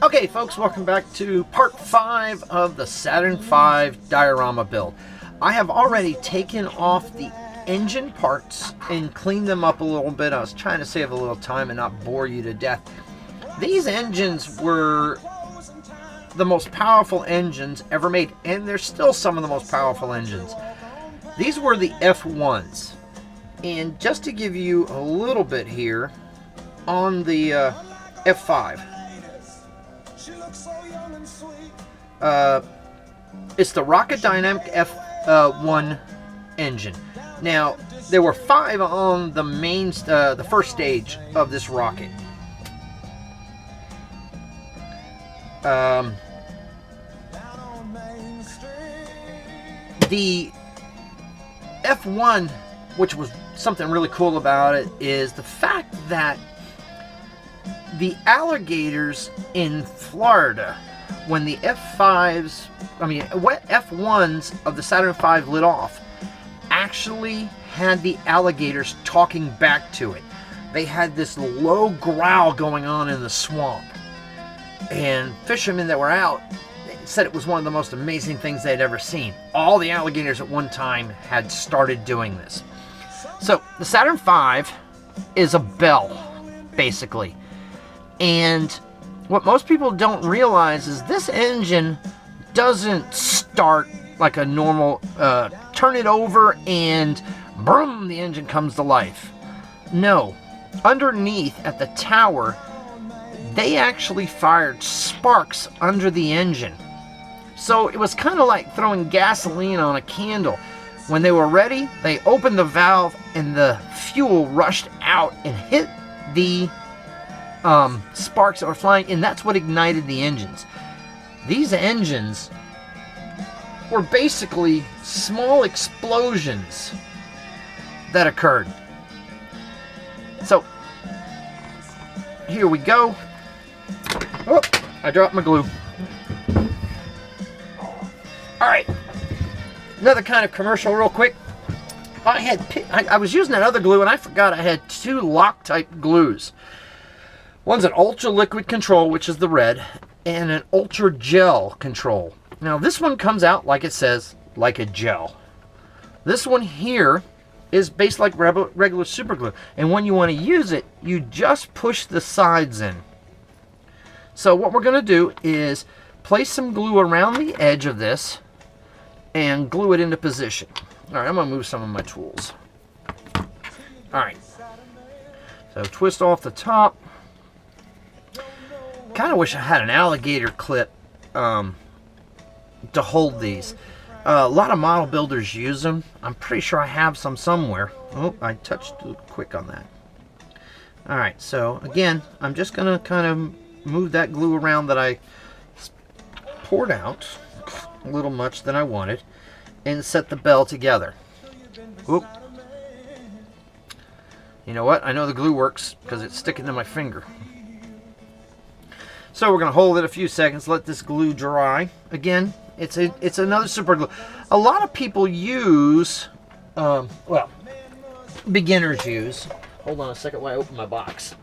Okay folks, welcome back to part 5 of the Saturn V Diorama build. I have already taken off the engine parts and cleaned them up a little bit. I was trying to save a little time and not bore you to death. These engines were the most powerful engines ever made, and they're still some of the most powerful engines. These were the F1s. And just to give you a little bit here on the F5, it's the Rocket Dynamic F1 engine. Now, there were 5 on the main, the first stage of this rocket. The F1, which was something really cool about it, is the fact that the alligators in Florida, when the F1s of the Saturn V lit off, actually had the alligators talking back to it. They had this low growl going on in the swamp. And fishermen that were out said it was one of the most amazing things they'd ever seen. All the alligators at one time had started doing this. So the Saturn V is a bell, basically. And what most people don't realize is this engine doesn't start like a normal, turn it over and boom, the engine comes to life. No, underneath at the tower, they actually fired sparks under the engine. So it was kind of like throwing gasoline on a candle. When they were ready, they opened the valve and the fuel rushed out and hit the sparks that were flying, and that's what ignited the engines. These engines were basically small explosions that occurred. So here we go. Oh, I dropped my glue. Alright, another kind of commercial real quick. I was using that other glue and I forgot I had 2 Loctite glues. One's an ultra liquid control, which is the red, and an ultra gel control. Now this one comes out, like it says, like a gel. This one here is based like regular super glue, and when you want to use it, you just push the sides in. So what we're going to do is place some glue around the edge of this and glue it into position. Alright, I'm going to move some of my tools. Alright, so twist off the top. Kind of wish I had an alligator clip to hold these. A lot of model builders use them. I'm pretty sure I have some somewhere. Oh, I touched too quick on that. Alright, so again, I'm just going to kind of move that glue around that I poured out a little much than I wanted and set the bell together. Oop. You know what? I know the glue works because it's sticking to my finger. So we're going to hold it a few seconds, let this glue dry. Again, it's another super glue. A lot of people use, well, beginners use. Hold on a second while I open my box.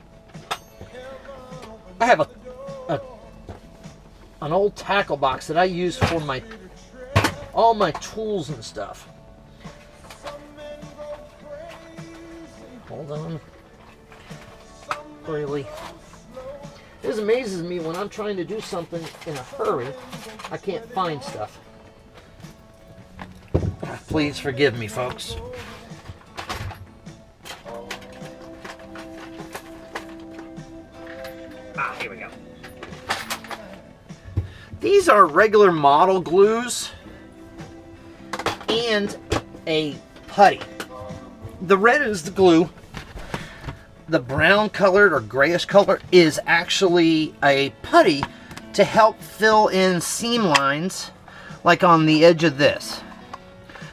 I have an old tackle box that I use for all my tools and stuff. Hold on. Really. This amazes me when I'm trying to do something in a hurry, I can't find stuff. Please forgive me, folks. Here we go. These are regular model glues and a putty. The red is the glue. The brown colored or grayish color is actually a putty to help fill in seam lines like on the edge of this.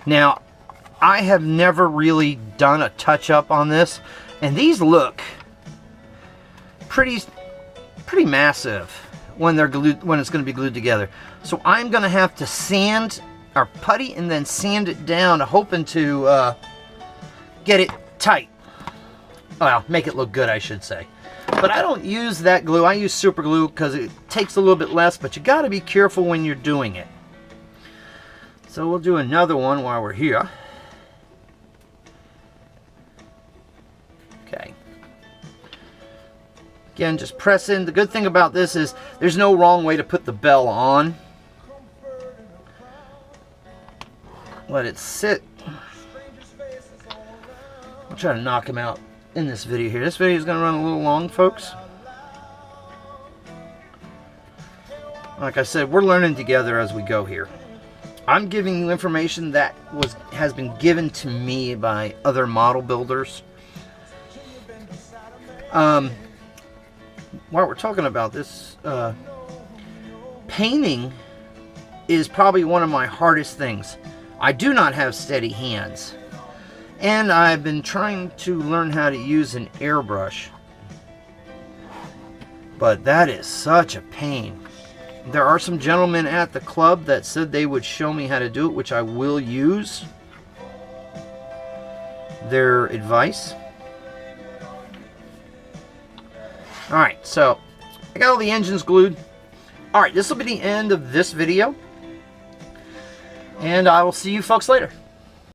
Now, I have never really done a touch-up on this, and these look pretty massive when they're glued, when it's going to be glued together. So I'm going to have to sand or putty and then sand it down, hoping to get it tight. Well, make it look good, I should say. But I don't use that glue. I use super glue because it takes a little bit less, but you got to be careful when you're doing it. So we'll do another one while we're here. Okay. Again, just press in. The good thing about this is there's no wrong way to put the bell on. Let it sit. I'll try to knock him out in this video here. This video is going to run a little long, folks. Like I said, we're learning together as we go here. I'm giving you information that has been given to me by other model builders. While we're talking about this, painting is probably one of my hardest things. I do not have steady hands. And I've been trying to learn how to use an airbrush. But that is such a pain. There are some gentlemen at the club that said they would show me how to do it, which I will use their advice. Alright, so I got all the engines glued. Alright, this will be the end of this video. And I will see you folks later.